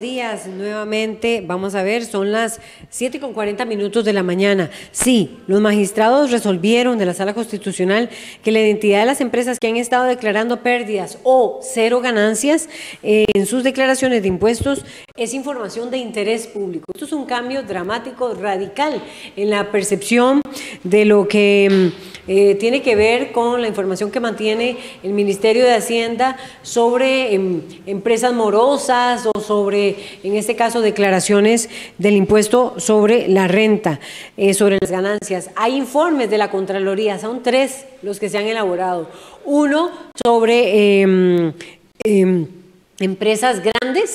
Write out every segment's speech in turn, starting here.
Días nuevamente, vamos a ver, son las 7:40 de la mañana. Sí, los magistrados resolvieron de la Sala Constitucional que la identidad de las empresas que han estado declarando pérdidas o cero ganancias en sus declaraciones de impuestos es información de interés público. Esto es un cambio dramático, radical en la percepción de lo que tiene que ver con la información que mantiene el Ministerio de Hacienda sobre empresas morosas o sobre, en este caso, declaraciones del impuesto sobre la renta, sobre las ganancias. Hay informes de la Contraloría, son 3 los que se han elaborado. Uno sobre empresas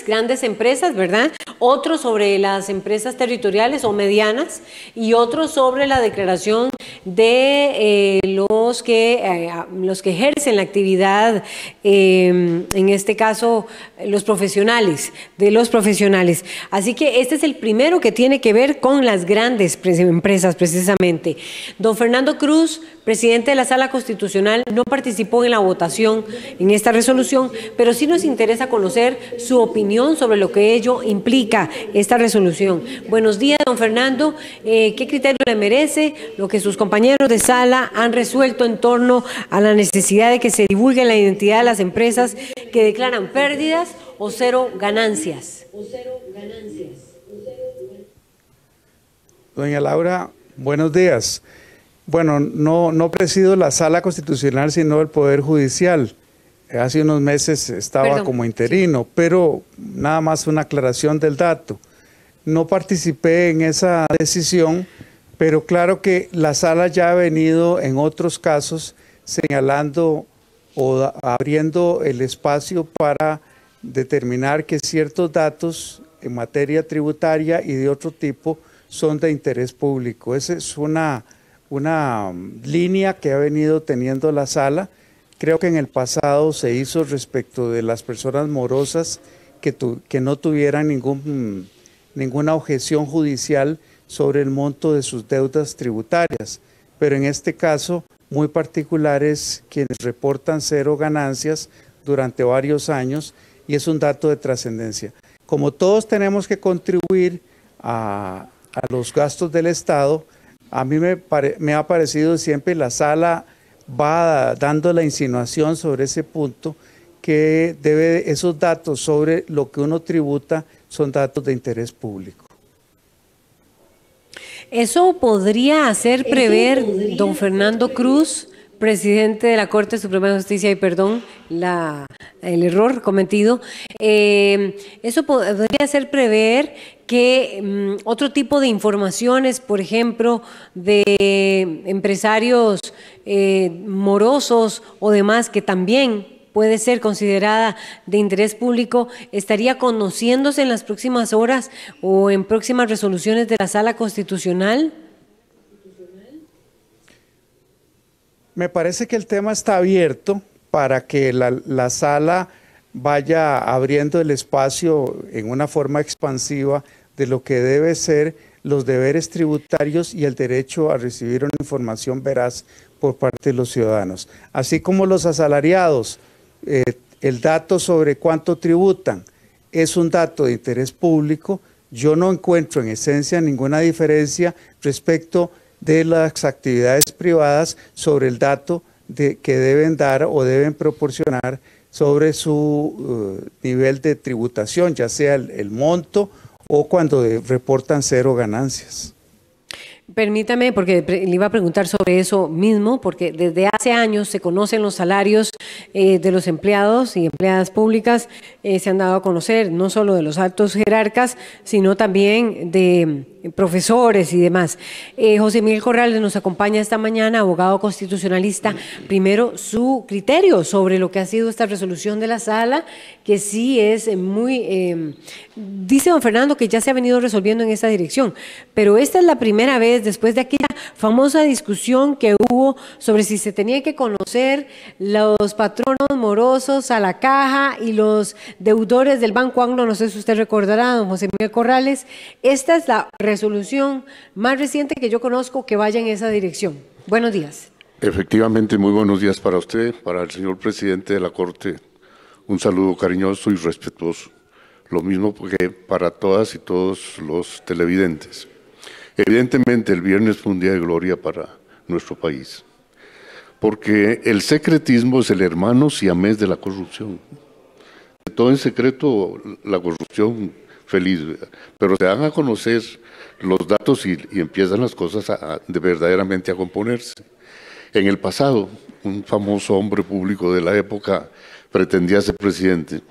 grandes empresas, ¿verdad? Otro sobre las empresas territoriales o medianas y otro sobre la declaración de los que ejercen la actividad, en este caso los profesionales, de los profesionales. Así que este es el primero que tiene que ver con las grandes empresas precisamente. Don Fernando Cruz, presidente de la Sala Constitucional, no participó en la votación en esta resolución, pero sí nos interesa conocer su opinión sobre lo que ello implica esta resolución. Buenos días, don Fernando. ¿Qué criterio le merece lo que sus compañeros de sala han resuelto en torno a la necesidad de que se divulgue la identidad de las empresas que declaran pérdidas o cero ganancias? Doña Laura, buenos días. Bueno, no presido la Sala Constitucional, sino el Poder Judicial. Hace unos meses estaba como interino, pero nada más una aclaración del dato. No participé en esa decisión, pero claro que la Sala ya ha venido en otros casos señalando o abriendo el espacio para determinar que ciertos datos en materia tributaria y de otro tipo son de interés público. Esa es una línea que ha venido teniendo la Sala. Creo que en el pasado se hizo respecto de las personas morosas que no tuvieran ninguna objeción judicial sobre el monto de sus deudas tributarias, pero en este caso muy particulares quienes reportan cero ganancias durante varios años, y es un dato de trascendencia. Como todos tenemos que contribuir a los gastos del Estado, a mí me ha parecido siempre la Sala va dando la insinuación sobre ese punto que esos datos sobre lo que uno tributa son datos de interés público. Eso podría hacer prever, don Fernando Cruz, presidente de la Corte Suprema de Justicia, y perdón el error cometido, eso podría hacer prever que otro tipo de informaciones, por ejemplo, de empresarios morosos o demás, que también puede ser considerada de interés público, estaría conociéndose en las próximas horas o en próximas resoluciones de la Sala Constitucional. Me parece que el tema está abierto para que la Sala vaya abriendo el espacio en una forma expansiva de lo que debe ser los deberes tributarios y el derecho a recibir una información veraz por parte de los ciudadanos. Así como los asalariados, el dato sobre cuánto tributan es un dato de interés público, yo no encuentro en esencia ninguna diferencia respecto de las actividades privadas sobre el dato que deben dar o deben proporcionar sobre su nivel de tributación, ya sea el monto o cuando reportan cero ganancias. Permítame, porque le iba a preguntar sobre eso mismo, porque desde hace años se conocen los salarios de los empleados y empleadas públicas, se han dado a conocer no solo de los altos jerarcas, sino también de profesores y demás. José Miguel Corrales nos acompaña esta mañana, abogado constitucionalista. Primero, su criterio sobre lo que ha sido esta resolución de la Sala, que sí es muy... dice don Fernando que ya se ha venido resolviendo en esta dirección, pero esta es la primera vez después de aquella famosa discusión que hubo sobre si se tenía que conocer los patronos morosos a la caja y los deudores del Banco Anglo. No sé si usted recordará, don José Miguel Corrales. Esta es la resolución más reciente que yo conozco que vaya en esa dirección. Buenos días. Efectivamente, muy buenos días para usted, para el señor presidente de la Corte. Un saludo cariñoso y respetuoso. lo mismo que para todas y todos los televidentes. Evidentemente el viernes fue un día de gloria para nuestro país, porque el secretismo es el hermano siamés de la corrupción. Todo en secreto, la corrupción feliz, pero se dan a conocer los datos y empiezan las cosas de verdaderamente a componerse. En el pasado, un famoso hombre público de la época pretendía ser presidente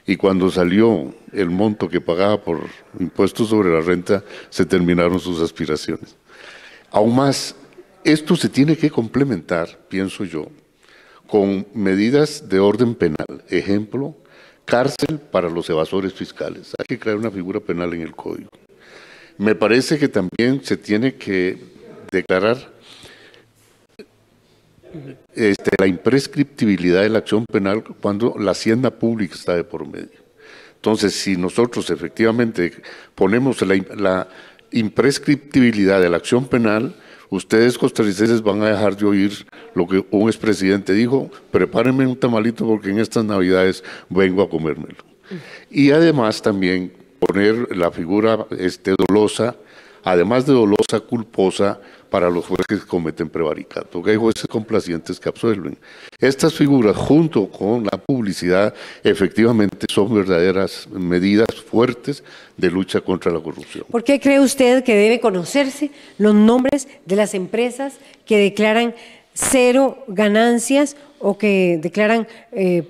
y cuando salió el monto que pagaba por impuestos sobre la renta, se terminaron sus aspiraciones. Aún más, esto se tiene que complementar, pienso yo, con medidas de orden penal. Ejemplo, cárcel para los evasores fiscales. Hay que crear una figura penal en el código. Me parece que también se tiene que declarar la imprescriptibilidad de la acción penal cuando la hacienda pública está de por medio. Entonces, si nosotros efectivamente ponemos la imprescriptibilidad de la acción penal, ustedes costarricenses van a dejar de oír lo que un expresidente dijo: prepárenme un tamalito porque en estas Navidades vengo a comérmelo. Y además también poner la figura dolosa, además de dolosa, culposa, para los jueces que cometen prevaricato, porque hay jueces complacientes que absuelven. Estas figuras, junto con la publicidad, efectivamente son verdaderas medidas fuertes de lucha contra la corrupción. ¿Por qué cree usted que debe conocerse los nombres de las empresas que declaran cero ganancias o que declaran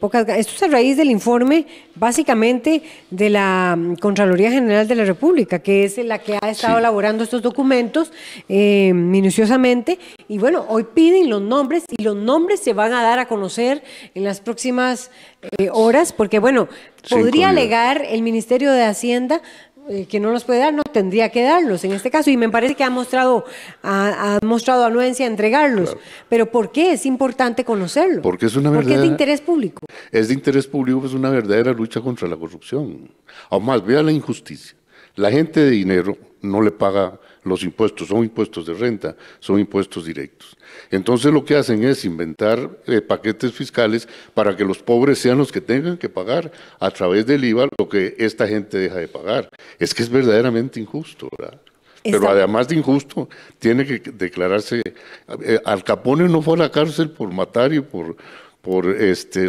pocas ganancias? Esto es a raíz del informe, básicamente, de la Contraloría General de la República, que es la que ha estado elaborando estos documentos minuciosamente. Y bueno, hoy piden los nombres y los nombres se van a dar a conocer en las próximas horas, porque bueno, podría alegar el Ministerio de Hacienda que no los puede dar, no tendría que darlos en este caso, y me parece que ha mostrado anuencia a entregarlos. Claro. Pero ¿por qué es importante conocerlo? Porque es una verdadera, porque es de interés público. Es de interés público, es una verdadera lucha contra la corrupción. Aún más, vea la injusticia. La gente de dinero no le paga los impuestos, son impuestos de renta, son impuestos directos. Entonces lo que hacen es inventar paquetes fiscales para que los pobres sean los que tengan que pagar a través del IVA lo que esta gente deja de pagar. Es que es verdaderamente injusto, ¿verdad? Pero además de injusto, tiene que declararse. Al Capone no fue a la cárcel por matar y por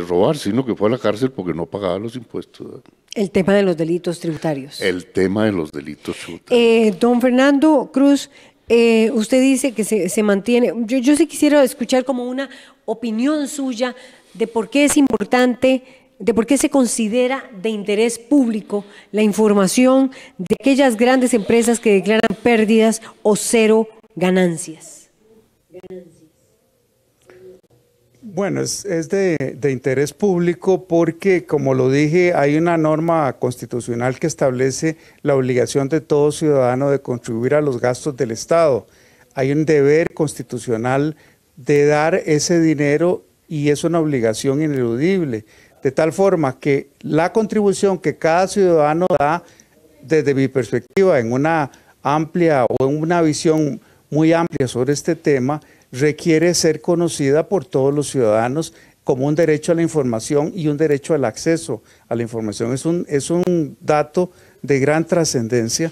robar, sino que fue a la cárcel porque no pagaba los impuestos, ¿verdad? El tema de los delitos tributarios. El tema de los delitos tributarios. Don Fernando Cruz, usted dice que se mantiene. Yo sí quisiera escuchar como una opinión suya de por qué es importante, de por qué se considera de interés público la información de aquellas grandes empresas que declaran pérdidas o cero ganancias. Bueno, es de interés público porque, como lo dije, hay una norma constitucional que establece la obligación de todo ciudadano de contribuir a los gastos del Estado. Hay un deber constitucional de dar ese dinero y es una obligación ineludible, de tal forma que la contribución que cada ciudadano da, desde mi perspectiva, en una amplia o en una visión muy amplia sobre este tema, requiere ser conocida por todos los ciudadanos como un derecho a la información y un derecho al acceso a la información. Es un dato de gran trascendencia,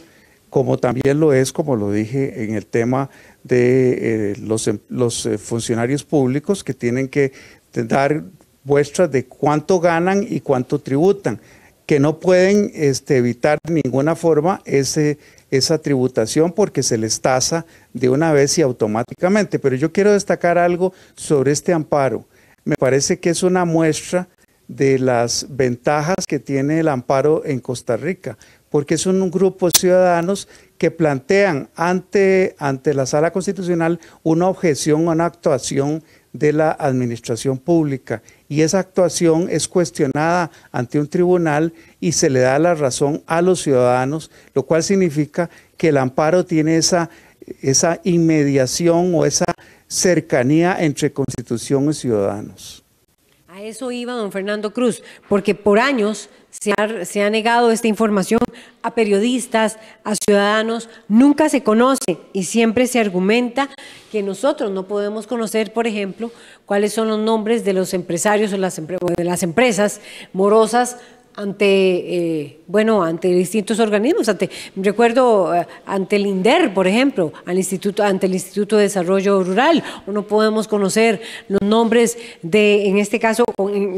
como también lo es, como lo dije, en el tema de los funcionarios públicos que tienen que dar muestras de cuánto ganan y cuánto tributan, que no pueden evitar de ninguna forma esa tributación porque se les tasa de una vez y automáticamente. Pero yo quiero destacar algo sobre este amparo. Me parece que es una muestra de las ventajas que tiene el amparo en Costa Rica, porque es un grupo de ciudadanos que plantean ante la Sala Constitucional una objeción a una actuación de la administración pública, y esa actuación es cuestionada ante un tribunal y se le da la razón a los ciudadanos, lo cual significa que el amparo tiene esa inmediación o esa cercanía entre Constitución y ciudadanos. A eso iba don Fernando Cruz, porque por años se ha negado esta información a periodistas, a ciudadanos, nunca se conoce y siempre se argumenta que nosotros no podemos conocer, por ejemplo, cuáles son los nombres de los empresarios o de las empresas morosas ante, ante distintos organismos, recuerdo ante el INDER, por ejemplo, ante el Instituto de Desarrollo Rural, o no podemos conocer los nombres de, en este caso,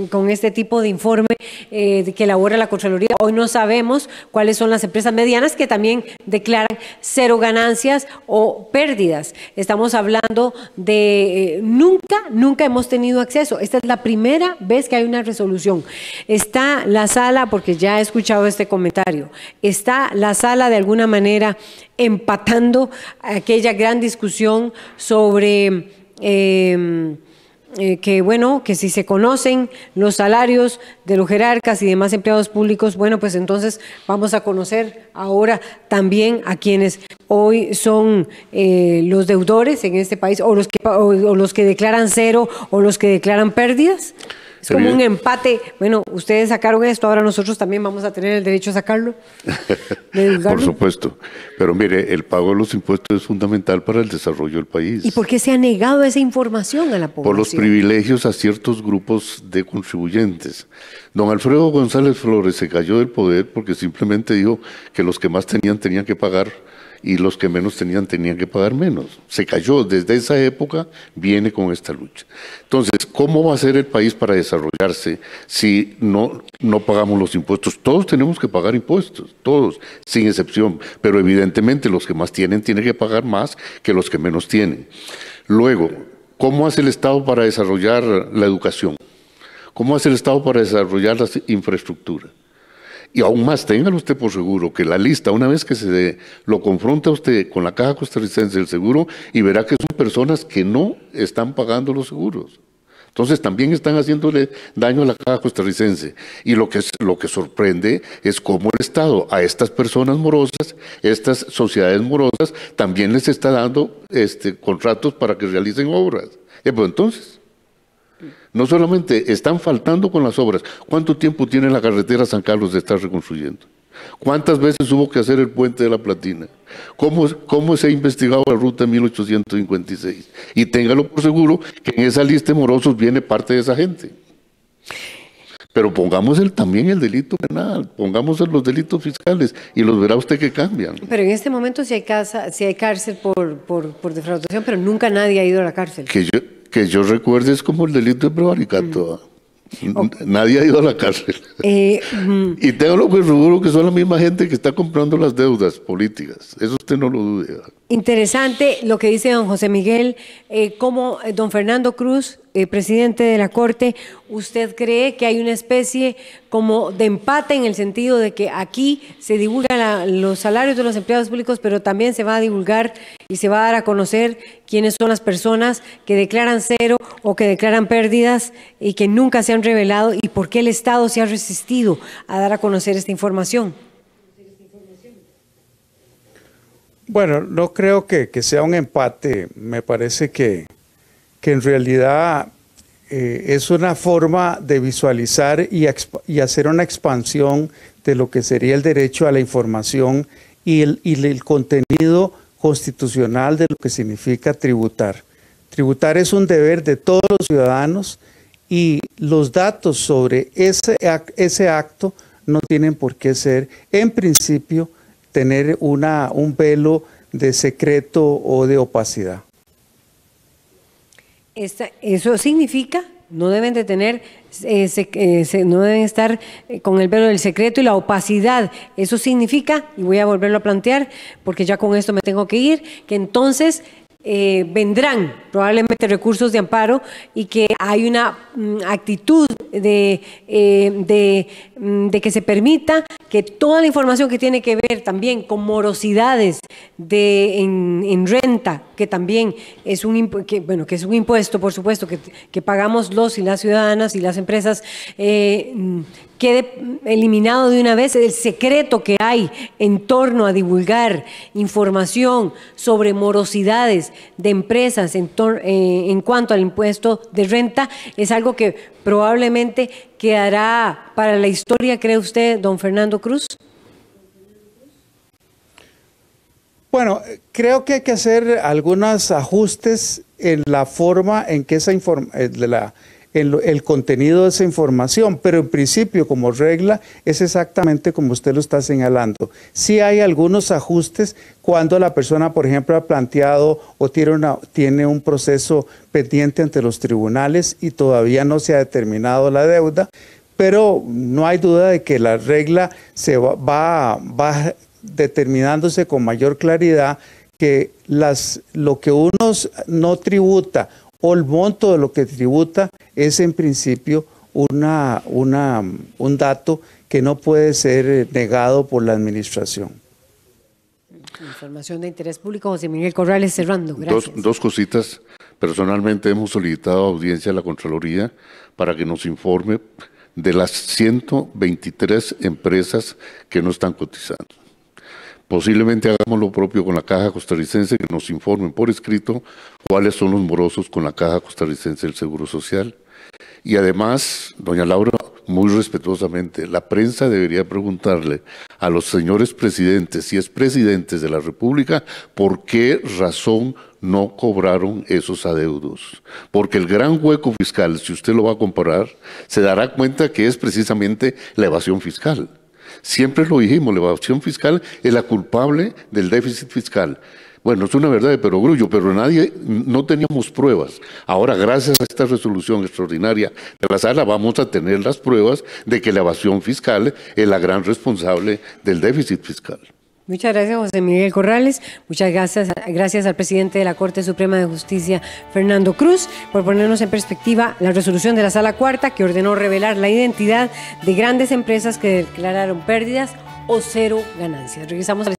con este tipo de informe que elabora la Contraloría. Hoy no sabemos cuáles son las empresas medianas que también declaran cero ganancias o pérdidas. Estamos hablando de nunca hemos tenido acceso. Esta es la primera vez que hay una resolución. Está la sala, porque ya he escuchado este comentario, está la sala de alguna manera empatando aquella gran discusión sobre que si se conocen los salarios de los jerarcas y demás empleados públicos, bueno, pues entonces vamos a conocer ahora también a quienes hoy son los deudores en este país, o los que declaran cero, o los que declaran pérdidas. Es como un empate. Bueno, ustedes sacaron esto, ahora nosotros también vamos a tener el derecho a sacarlo. Por supuesto. Pero mire, el pago de los impuestos es fundamental para el desarrollo del país. ¿Y por qué se ha negado esa información a la población? Por los privilegios a ciertos grupos de contribuyentes. Don Alfredo González Flores se cayó del poder porque simplemente dijo que los que más tenían que pagar y los que menos tenían que pagar menos. Se cayó. Desde esa época viene con esta lucha. Entonces, ¿cómo va a ser el país para desarrollarse si no pagamos los impuestos? Todos tenemos que pagar impuestos, todos, sin excepción, pero evidentemente los que más tienen que pagar más que los que menos tienen. Luego, ¿cómo hace el Estado para desarrollar la educación? ¿Cómo hace el Estado para desarrollar la infraestructura? Y aún más, téngalo usted por seguro que la lista, una vez que lo confronta usted con la Caja Costarricense del Seguro, y verá que son personas que no están pagando los seguros. Entonces también están haciéndole daño a la Caja Costarricense. Y lo que sorprende es cómo el Estado a estas personas morosas, estas sociedades morosas, también les está dando contratos para que realicen obras. Pues entonces, no solamente están faltando con las obras. ¿Cuánto tiempo tiene la carretera San Carlos de estar reconstruyendo? ¿Cuántas veces hubo que hacer el puente de la Platina? ¿Cómo se ha investigado la ruta 1856? Y téngalo por seguro que en esa lista de morosos viene parte de esa gente. Pero pongamos también el delito penal, pongamos los delitos fiscales y los verá usted que cambian. Pero en este momento sí hay cárcel por defraudación, pero nunca nadie ha ido a la cárcel. Que yo recuerde es como el delito de prevaricato. Nadie ha ido a la cárcel. Y tengo por seguro que son la misma gente que está comprando las deudas políticas. Eso usted no lo dude. Interesante lo que dice don José Miguel. Como don Fernando Cruz, presidente de la Corte, ¿usted cree que hay una especie como de empate en el sentido de que aquí se divulgan los salarios de los empleados públicos, pero también se va a divulgar y se va a dar a conocer quiénes son las personas que declaran cero o que declaran pérdidas y que nunca se han revelado, y por qué el Estado se ha resistido a dar a conocer esta información? Bueno, no creo que sea un empate. Me parece que en realidad es una forma de visualizar y hacer una expansión de lo que sería el derecho a la información y el contenido constitucional de lo que significa tributar. Tributar es un deber de todos los ciudadanos, y los datos sobre ese acto no tienen por qué ser, en principio, tener un velo de secreto o de opacidad. Eso significa, no deben de tener, no deben estar con el velo del secreto y la opacidad. Eso significa, y voy a volverlo a plantear, porque ya con esto me tengo que ir, que entonces vendrán probablemente recursos de amparo, y que hay una actitud de que se permita que toda la información que tiene que ver también con morosidades en renta, que también es que es un impuesto, por supuesto, que pagamos los y las ciudadanas y las empresas, quede eliminado de una vez el secreto que hay en torno a divulgar información sobre morosidades de empresas en cuanto al impuesto de renta. Es algo que probablemente quedará para la historia, ¿cree usted, don Fernando Cruz? Bueno, creo que hay que hacer algunos ajustes en la forma en que el contenido de esa información, pero en principio como regla es exactamente como usted lo está señalando. Sí hay algunos ajustes cuando la persona, por ejemplo, ha planteado o tiene un proceso pendiente ante los tribunales y todavía no se ha determinado la deuda, pero no hay duda de que la regla se va determinándose con mayor claridad que lo que uno no tributa o el monto de lo que tributa es en principio un dato que no puede ser negado por la administración. Información de interés público, José Miguel Corrales, cerrando. Gracias. Dos cositas. Personalmente hemos solicitado audiencia a la Contraloría para que nos informe de las 123 empresas que no están cotizando. Posiblemente hagamos lo propio con la Caja Costarricense, que nos informen por escrito cuáles son los morosos con la Caja Costarricense del Seguro Social. Y además, doña Laura, muy respetuosamente, la prensa debería preguntarle a los señores presidentes, si es presidentes de la República, por qué razón no cobraron esos adeudos. Porque el gran hueco fiscal, si usted lo va a comparar, se dará cuenta que es precisamente la evasión fiscal. Siempre lo dijimos, la evasión fiscal es la culpable del déficit fiscal. Bueno, es una verdad de perogrullo, pero no teníamos pruebas. Ahora, gracias a esta resolución extraordinaria de la Sala, vamos a tener las pruebas de que la evasión fiscal es la gran responsable del déficit fiscal. Muchas gracias, José Miguel Corrales. Muchas gracias al presidente de la Corte Suprema de Justicia, Fernando Cruz, por ponernos en perspectiva la resolución de la Sala Cuarta que ordenó revelar la identidad de grandes empresas que declararon pérdidas o cero ganancias. Regresamos a